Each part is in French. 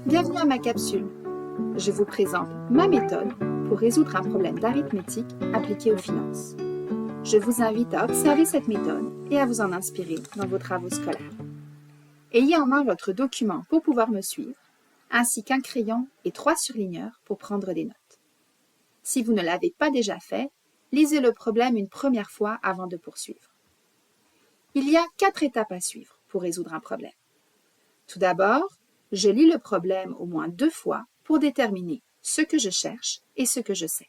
Bienvenue à ma capsule. Je vous présente ma méthode pour résoudre un problème d'arithmétique appliqué aux finances. Je vous invite à observer cette méthode et à vous en inspirer dans vos travaux scolaires. Ayez en main votre document pour pouvoir me suivre, ainsi qu'un crayon et 3 surligneurs pour prendre des notes. Si vous ne l'avez pas déjà fait, lisez le problème une première fois avant de poursuivre. Il y a 4 étapes à suivre pour résoudre un problème. Tout d'abord, je lis le problème au moins 2 fois pour déterminer ce que je cherche et ce que je sais.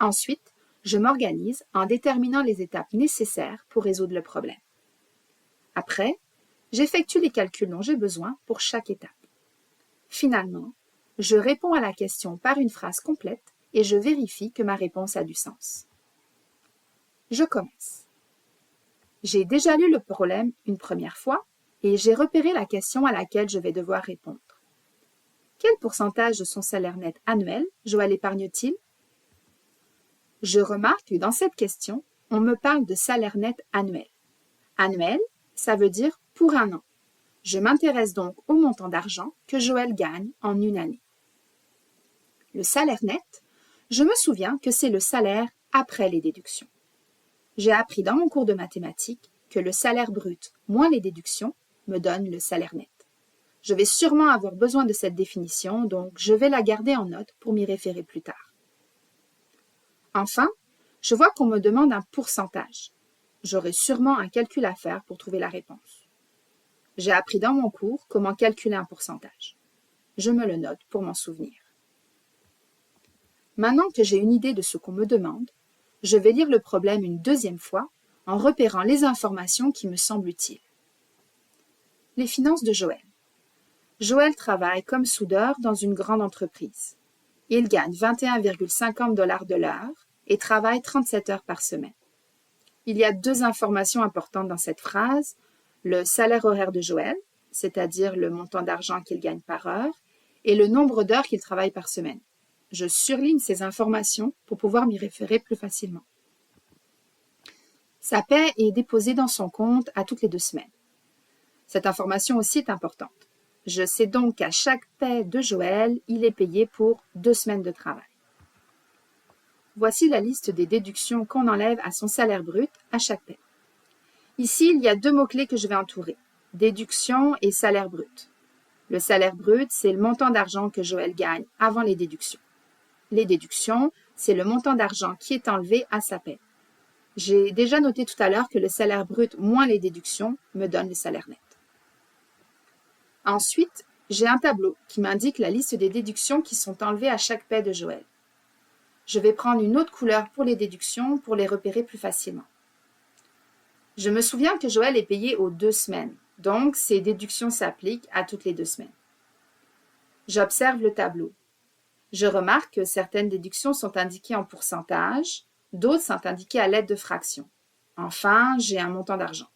Ensuite, je m'organise en déterminant les étapes nécessaires pour résoudre le problème. Après, j'effectue les calculs dont j'ai besoin pour chaque étape. Finalement, je réponds à la question par une phrase complète et je vérifie que ma réponse a du sens. Je commence. J'ai déjà lu le problème une première fois et j'ai repéré la question à laquelle je vais devoir répondre. Quel pourcentage de son salaire net annuel Joël épargne-t-il? Je remarque que dans cette question, on me parle de salaire net annuel. Annuel, ça veut dire pour un an. Je m'intéresse donc au montant d'argent que Joël gagne en une année. Le salaire net, je me souviens que c'est le salaire après les déductions. J'ai appris dans mon cours de mathématiques que le salaire brut moins les déductions me donne le salaire net. Je vais sûrement avoir besoin de cette définition, donc je vais la garder en note pour m'y référer plus tard. Enfin, je vois qu'on me demande un pourcentage. J'aurai sûrement un calcul à faire pour trouver la réponse. J'ai appris dans mon cours comment calculer un pourcentage. Je me le note pour m'en souvenir. Maintenant que j'ai une idée de ce qu'on me demande, je vais lire le problème une deuxième fois en repérant les informations qui me semblent utiles. Les finances de Joël. Joël travaille comme soudeur dans une grande entreprise. Il gagne 21,50 $ de l'heure et travaille 37 heures par semaine. Il y a 2 informations importantes dans cette phrase, le salaire horaire de Joël, c'est-à-dire le montant d'argent qu'il gagne par heure, et le nombre d'heures qu'il travaille par semaine. Je surligne ces informations pour pouvoir m'y référer plus facilement. Sa paie est déposée dans son compte à toutes les 2 semaines. Cette information aussi est importante. Je sais donc qu'à chaque paie de Joël, il est payé pour 2 semaines de travail. Voici la liste des déductions qu'on enlève à son salaire brut à chaque paie. Ici, il y a 2 mots-clés que je vais entourer, déduction et salaire brut. Le salaire brut, c'est le montant d'argent que Joël gagne avant les déductions. Les déductions, c'est le montant d'argent qui est enlevé à sa paie. J'ai déjà noté tout à l'heure que le salaire brut moins les déductions me donne le salaire net. Ensuite, j'ai un tableau qui m'indique la liste des déductions qui sont enlevées à chaque paie de Joël. Je vais prendre une autre couleur pour les déductions pour les repérer plus facilement. Je me souviens que Joël est payé aux 2 semaines, donc ces déductions s'appliquent à toutes les 2 semaines. J'observe le tableau. Je remarque que certaines déductions sont indiquées en pourcentage, d'autres sont indiquées à l'aide de fractions. Enfin, j'ai un montant d'argent.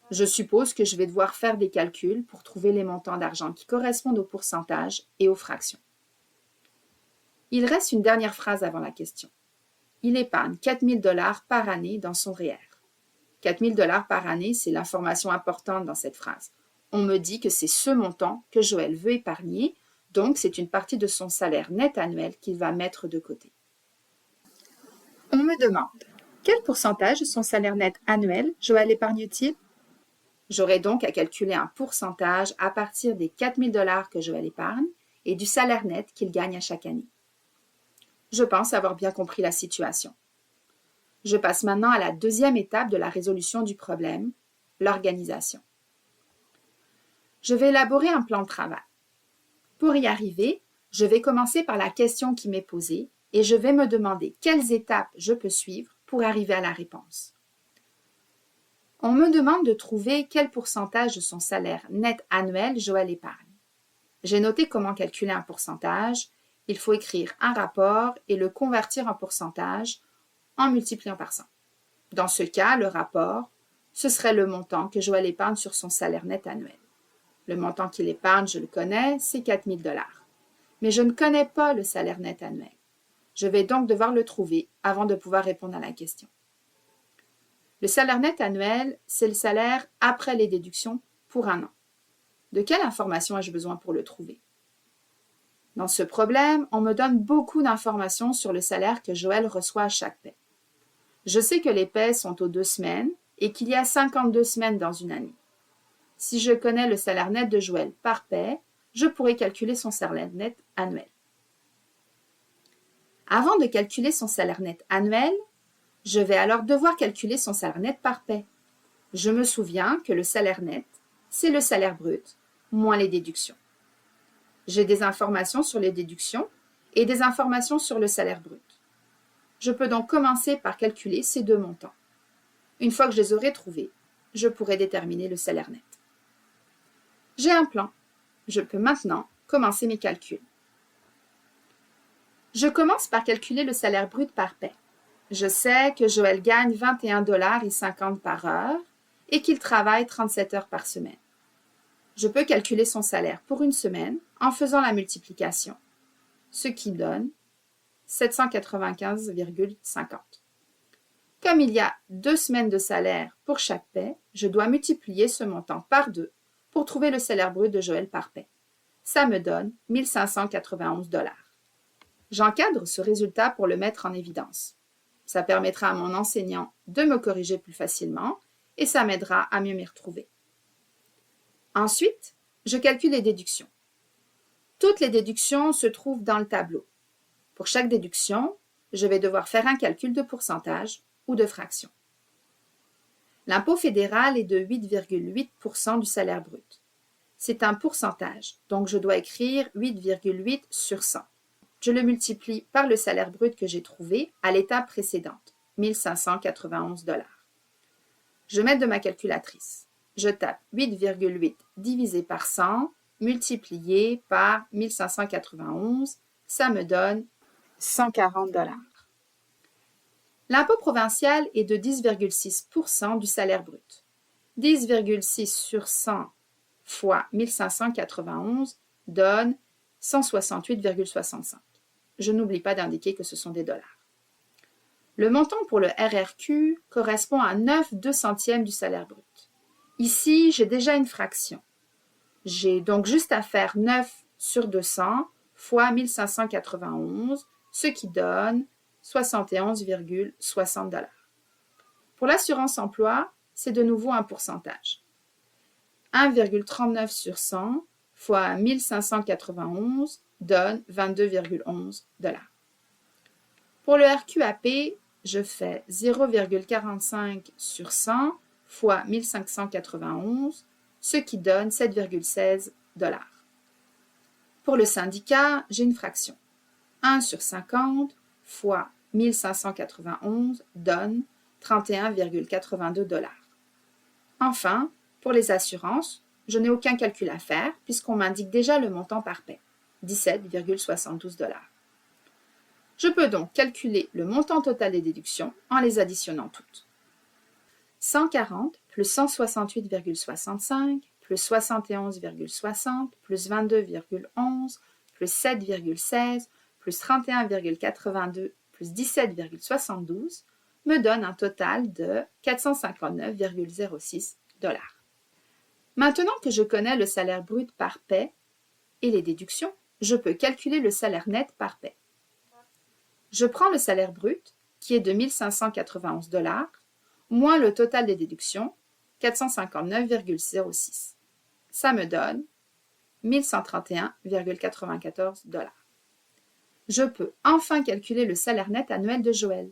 Je suppose que je vais devoir faire des calculs pour trouver les montants d'argent qui correspondent au pourcentage et aux fractions. Il reste une dernière phrase avant la question. Il épargne 4 000 $ par année dans son REER. 4 000 $ par année, c'est l'information importante dans cette phrase. On me dit que c'est ce montant que Joël veut épargner, donc c'est une partie de son salaire net annuel qu'il va mettre de côté. On me demande, quel pourcentage de son salaire net annuel Joël épargne-t-il? J'aurai donc à calculer un pourcentage à partir des 4 000 $ que Joël épargne et du salaire net qu'il gagne à chaque année. Je pense avoir bien compris la situation. Je passe maintenant à la deuxième étape de la résolution du problème, l'organisation. Je vais élaborer un plan de travail. Pour y arriver, je vais commencer par la question qui m'est posée et je vais me demander quelles étapes je peux suivre pour arriver à la réponse. On me demande de trouver quel pourcentage de son salaire net annuel Joël épargne. J'ai noté comment calculer un pourcentage. Il faut écrire un rapport et le convertir en pourcentage en multipliant par 100. Dans ce cas, le rapport, ce serait le montant que Joël épargne sur son salaire net annuel. Le montant qu'il épargne, je le connais, c'est 4 000 $. Mais je ne connais pas le salaire net annuel. Je vais donc devoir le trouver avant de pouvoir répondre à la question. Le salaire net annuel, c'est le salaire après les déductions pour un an. De quelle information ai-je besoin pour le trouver? Dans ce problème, on me donne beaucoup d'informations sur le salaire que Joël reçoit à chaque paie. Je sais que les paies sont aux 2 semaines et qu'il y a 52 semaines dans une année. Si je connais le salaire net de Joël par paie, je pourrais calculer son salaire net annuel. Avant de calculer son salaire net annuel, je vais alors devoir calculer son salaire net par paie. Je me souviens que le salaire net, c'est le salaire brut moins les déductions. J'ai des informations sur les déductions et des informations sur le salaire brut. Je peux donc commencer par calculer ces 2 montants. Une fois que je les aurai trouvés, je pourrai déterminer le salaire net. J'ai un plan. Je peux maintenant commencer mes calculs. Je commence par calculer le salaire brut par paie. Je sais que Joël gagne 21,50 $ par heure et qu'il travaille 37 heures par semaine. Je peux calculer son salaire pour une semaine en faisant la multiplication, ce qui donne 795,50. Comme il y a 2 semaines de salaire pour chaque paie, je dois multiplier ce montant par 2 pour trouver le salaire brut de Joël par paie. Ça me donne 1 591 $. J'encadre ce résultat pour le mettre en évidence. Ça permettra à mon enseignant de me corriger plus facilement et ça m'aidera à mieux m'y retrouver. Ensuite, je calcule les déductions. Toutes les déductions se trouvent dans le tableau. Pour chaque déduction, je vais devoir faire un calcul de pourcentage ou de fraction. L'impôt fédéral est de 8,8 % du salaire brut. C'est un pourcentage, donc je dois écrire 8,8 sur 100. Je le multiplie par le salaire brut que j'ai trouvé à l'étape précédente, 1 591 $. Je mets de ma calculatrice. Je tape 8,8 divisé par 100 multiplié par 1591, ça me donne 140 $. L'impôt provincial est de 10,6 % du salaire brut. 10,6 sur 100 fois 1591 donne 168,65. Je n'oublie pas d'indiquer que ce sont des dollars. Le montant pour le RRQ correspond à 9/200 du salaire brut. Ici, j'ai déjà une fraction. J'ai donc juste à faire 9 sur 200 fois 1591, ce qui donne 71,60 $. Pour l'assurance emploi, c'est de nouveau un pourcentage. 1,39 sur 100 fois 1591 donne 22,11 $. Pour le RQAP, je fais 0,45 sur 100 fois 1591, ce qui donne 7,16 $. Pour le syndicat, j'ai une fraction. 1 sur 50 fois 1591 donne 31,82 $. Enfin, pour les assurances, je n'ai aucun calcul à faire puisqu'on m'indique déjà le montant par paie, 17,72 $. Je peux donc calculer le montant total des déductions en les additionnant toutes. 140 plus 168,65 plus 71,60 plus 22,11 plus 7,16 plus 31,82 plus 17,72 me donne un total de 459,06 $. Maintenant que je connais le salaire brut par paie et les déductions, je peux calculer le salaire net par paie. Je prends le salaire brut, qui est de 1 591 $, moins le total des déductions, 459,06. Ça me donne 1 131,94 $. Je peux enfin calculer le salaire net annuel de Joël.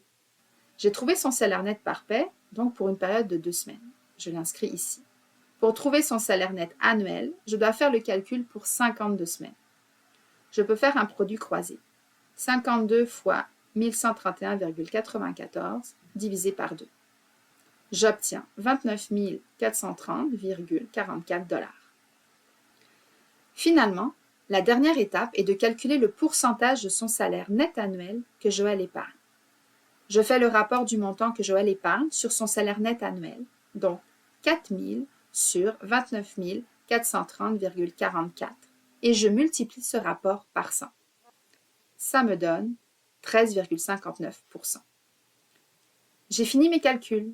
J'ai trouvé son salaire net par paie, donc pour une période de 2 semaines. Je l'inscris ici. Pour trouver son salaire net annuel, je dois faire le calcul pour 52 semaines. Je peux faire un produit croisé. 52 fois 1131,94 divisé par 2. J'obtiens 29 430,44 $. Finalement, la dernière étape est de calculer le pourcentage de son salaire net annuel que Joël épargne. Je fais le rapport du montant que Joël épargne sur son salaire net annuel, donc 4 000 sur 29 430,44 et je multiplie ce rapport par 100. Ça me donne 13,59 %. J'ai fini mes calculs.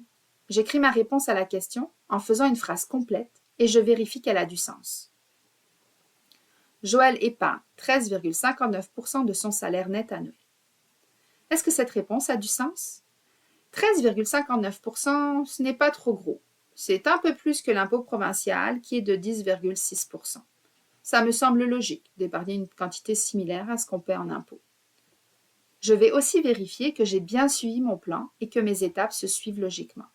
J'écris ma réponse à la question en faisant une phrase complète et je vérifie qu'elle a du sens. Joël épargne 13,59% de son salaire net annuel. Est-ce que cette réponse a du sens? 13,59%, ce n'est pas trop gros. C'est un peu plus que l'impôt provincial qui est de 10,6%. Ça me semble logique d'épargner une quantité similaire à ce qu'on paie en impôt. Je vais aussi vérifier que j'ai bien suivi mon plan et que mes étapes se suivent logiquement.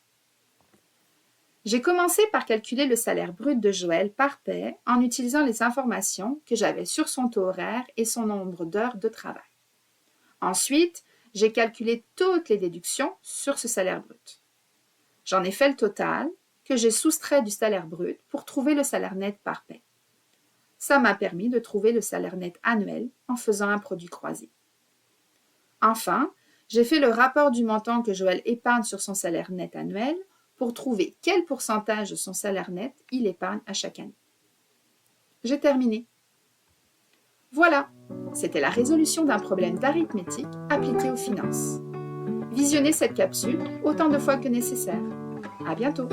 J'ai commencé par calculer le salaire brut de Joël par paie en utilisant les informations que j'avais sur son taux horaire et son nombre d'heures de travail. Ensuite, j'ai calculé toutes les déductions sur ce salaire brut. J'en ai fait le total que j'ai soustrait du salaire brut pour trouver le salaire net par paie. Ça m'a permis de trouver le salaire net annuel en faisant un produit croisé. Enfin, j'ai fait le rapport du montant que Joël épargne sur son salaire net annuel pour trouver quel pourcentage de son salaire net il épargne à chaque année. J'ai terminé. Voilà, c'était la résolution d'un problème d'arithmétique appliqué aux finances. Visionnez cette capsule autant de fois que nécessaire. À bientôt!